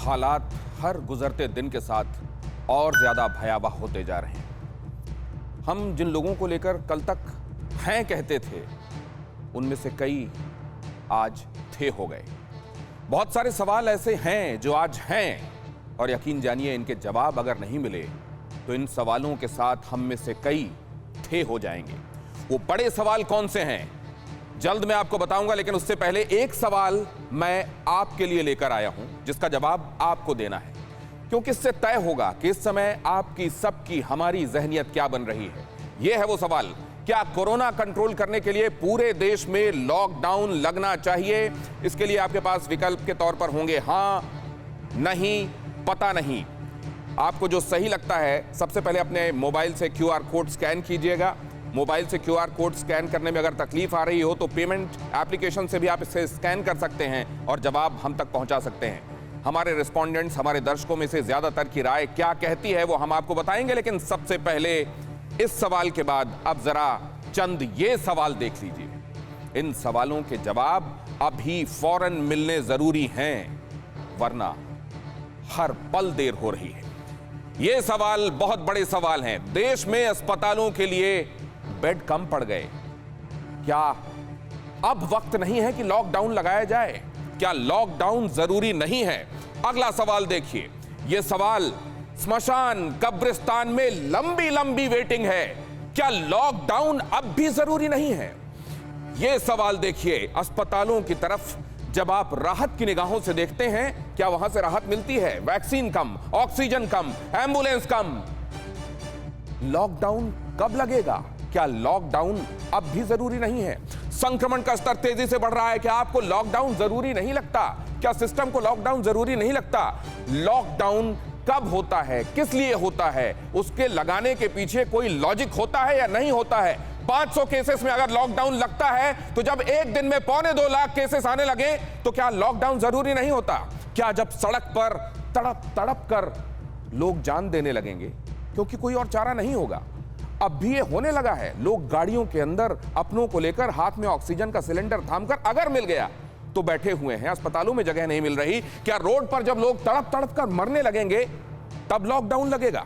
हालात हर गुजरते दिन के साथ और ज्यादा भयावह होते जा रहे हैं। हम जिन लोगों को लेकर कल तक हैं कहते थे, उनमें से कई आज थे हो गए। बहुत सारे सवाल ऐसे हैं जो आज हैं, और यकीन जानिए इनके जवाब अगर नहीं मिले तो इन सवालों के साथ हम में से कई थे हो जाएंगे। वो बड़े सवाल कौन से हैं जल्द मैं आपको बताऊंगा, लेकिन उससे पहले एक सवाल मैं आपके लिए लेकर आया हूं जिसका जवाब आपको देना है, क्योंकि इससे तय होगा कि इस समय आपकी सबकी हमारी जहनियत क्या बन रही है। यह है वो सवाल, क्या कोरोना कंट्रोल करने के लिए पूरे देश में लॉकडाउन लगना चाहिए? इसके लिए आपके पास विकल्प के तौर पर होंगे हां, नहीं, पता नहीं। आपको जो सही लगता है, सबसे पहले अपने मोबाइल से क्यूआर कोड स्कैन कीजिएगा। मोबाइल से क्यूआर कोड स्कैन करने में अगर तकलीफ आ रही हो तो पेमेंट एप्लीकेशन से भी आप इसे स्कैन कर सकते हैं और जवाब हम तक पहुंचा सकते हैं। हमारे रिस्पोंडेंट्स, हमारे दर्शकों में से ज्यादातर की राय क्या कहती है वो हम आपको बताएंगे, लेकिन सबसे पहले इस सवाल के बाद अब जरा चंद ये सवाल देख लीजिए। इन सवालों के जवाब अभी फौरन मिलने जरूरी हैं, वरना हर पल देर हो रही है। ये सवाल बहुत बड़े सवाल हैं। देश में अस्पतालों के लिए बेड कम पड़ गए। क्या अब वक्त नहीं है कि लॉकडाउन लगाया जाए? क्या लॉकडाउन जरूरी नहीं है? अगला सवाल देखिए। यह सवाल स्मशान कब्रिस्तान में लंबी लंबी वेटिंग है। क्या लॉकडाउन अब भी जरूरी नहीं है? यह सवाल देखिए। अस्पतालों की तरफ जब आप राहत की निगाहों से देखते हैं, क्या वहां से राहत मिलती है? वैक्सीन कम, ऑक्सीजन कम, एम्बुलेंस कम। लॉकडाउन कब लगेगा? क्या लॉकडाउन अब भी जरूरी नहीं है? संक्रमण का स्तर तेजी से बढ़ रहा है। क्या आपको लॉकडाउन जरूरी नहीं लगता? क्या सिस्टम को लॉकडाउन जरूरी नहीं लगता? लॉकडाउन कब होता है, किस लिए होता है, उसके लगाने के पीछे कोई लॉजिक होता है या नहीं होता है? 500 केसेस में अगर लॉकडाउन लगता है तो जब एक दिन में 2.25 लाख केसेस आने लगे तो क्या लॉकडाउन जरूरी नहीं होता? क्या जब सड़क पर तड़प तड़प कर लोग जान देने लगेंगे क्योंकि कोई और चारा नहीं होगा? अब भी ये होने लगा है। लोग गाड़ियों के अंदर अपनों को लेकर हाथ में ऑक्सीजन का सिलेंडर थामकर, अगर मिल गया तो बैठे हुए हैं। अस्पतालों में जगह नहीं मिल रही। क्या रोड पर जब लोग तड़प तड़प कर मरने लगेंगे तब लॉकडाउन लगेगा?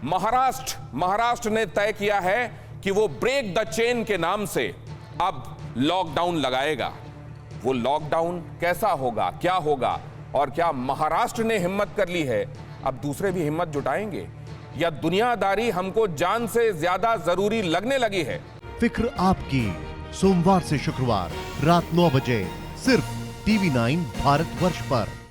महाराष्ट्र ने तय किया है कि वो ब्रेक द चेन के नाम से अब लॉकडाउन लगाएगा। वो लॉकडाउन कैसा होगा, क्या होगा, और क्या महाराष्ट्र ने हिम्मत कर ली है, अब दूसरे भी हिम्मत जुटाएंगे, या दुनियादारी हमको जान से ज्यादा जरूरी लगने लगी है? फिक्र आपकी, सोमवार से शुक्रवार रात 9 बजे सिर्फ TV9 भारतवर्ष पर।